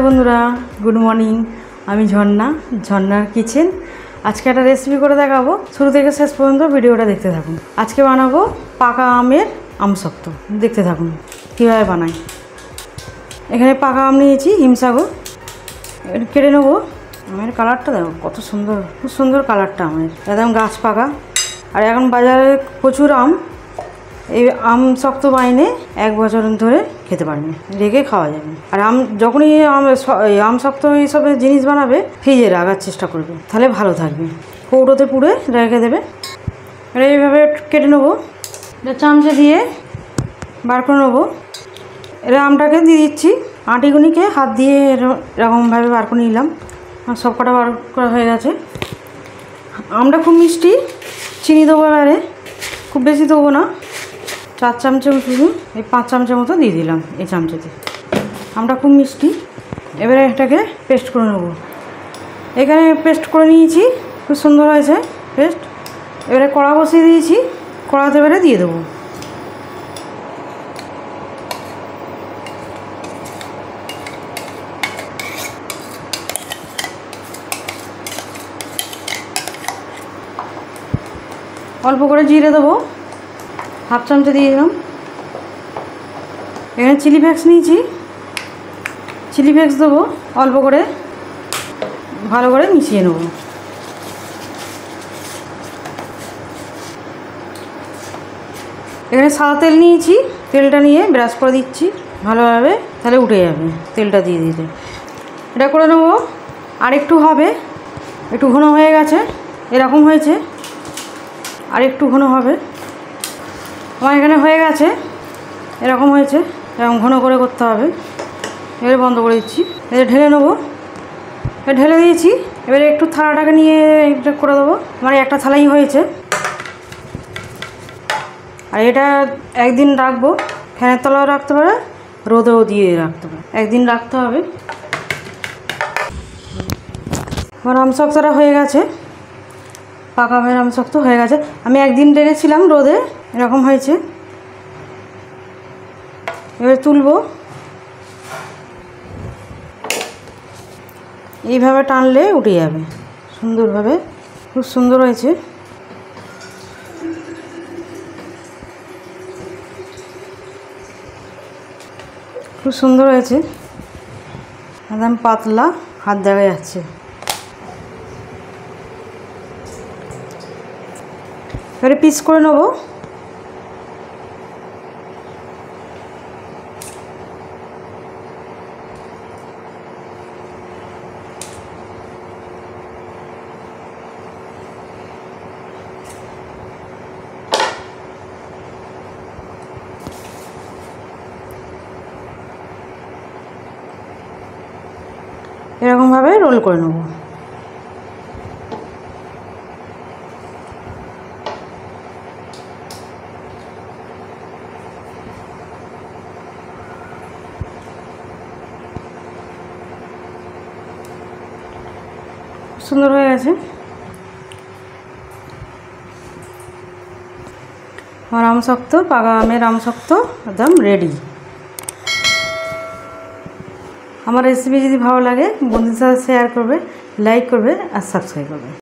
বন্ধুরা, good morning. আমি ঝর্ণার কিচেন। আজকে একটা রেসিপি করে দেখাবো, শুরু থেকে শেষ পর্যন্ত ভিডিওটা দেখতে থাকুন। আজকে বানাবো পাকা আমের আমসক্ত। দেখতে থাকুন কীভাবে বানাই। এখানে পাকা আম নিয়েছি, হিমসাগর। কেটে নেবো। আমের কালারটা দেখো কত সুন্দর, খুব সুন্দর কালারটা আমের, একদম গাছ পাকা। আর এখন বাজারে প্রচুর আম। এই আম শক্ত বাইনে 1 বছর ধরে খেতে পারবে, রেখে খাওয়া যাবে। আর যখনই আম শক্ত এইসব জিনিস বানাবে ফ্রিজে রাখার চেষ্টা করবে, তাহলে ভালো থাকবে। কৌটোতে পুড়ে রেখে দেবে। আর এইভাবে কেটে নেবো, চামচে দিয়ে বার করে নেবো। এরা আমটাকে দিয়ে দিচ্ছি, আটিগুনিকে হাত দিয়ে এরকমভাবে বার করে নিলাম। আর সব কটা বার করা হয়ে গেছে। আমটা খুব মিষ্টি, চিনি দেবো এবারে, খুব বেশি দেবো না। 4 চামচের শুধু, এই 5 চামচের মতো দিয়ে দিলাম এই চামচেতে। আমটা খুব মিষ্টি। এবারে এটাকে পেস্ট করে নেবো। এখানে পেস্ট করে নিয়েছি, খুব সুন্দর হয়েছে পেস্ট। এবারে কড়া বসিয়ে দিয়েছি, কড়াতে এবারে দিয়ে দেবো। অল্প করে জিরে দেবো, 1/2 চামচে দিয়ে দিলাম। এখানে চিলি ফ্লেক্স নিয়েছি, চিলি ফ্লেক্স দেবো অল্প করে, ভালো করে মিশিয়ে নেব। এখানে সাদা তেল নিয়েছি, তেলটা নিয়ে ব্রাশ করে দিচ্ছি ভালোভাবে, তাহলে উঠে যাবে তেলটা দিয়ে দিলে। এটা করে নেবো। আর একটু হবে, একটু ঘন হয়ে গেছে, এরকম হয়েছে। আর একটু ঘন হবে। আমার এখানে হয়ে গেছে, এরকম হয়েছে, এরকম ঘন করে করতে হবে। এবারে বন্ধ করে দিচ্ছি, এবারে ঢেলে নেবো। ঢেলে দিয়েছি, এবারে একটু থালাটাকে নিয়ে এটা করে দেবো। আমার একটা থালাই হয়েছে। আর এটা একদিন রাখবো, ফ্যানের তলাও রাখতে পারে, রোদেও দিয়ে রাখতে পারে, একদিন রাখতে হবে। আমার আমশক্তটা হয়ে গেছে, পাকা আমের আমশক্ত হয়ে গেছে। আমি একদিন রেখেছিলাম রোদে, এরকম হয়েছে। এবার তুলবো, এইভাবে টানলে উঠে যাবে সুন্দরভাবে। খুব সুন্দর হয়েছে। খুব সুন্দর হয়েছে, একদম পাতলা, হাত দেখা যাচ্ছে। এবারে পিস করে নেবো। এরকমভাবে রোল করে নেব। সুন্দর হয়ে গেছে আমার আমশক্ত, পাকা আমের আমশক্ত একদম রেডি। আমার রেসিপি যদি ভালো লাগে বন্ধুদের সাথে শেয়ার করবে, লাইক করবে আর সাবস্ক্রাইব করবে।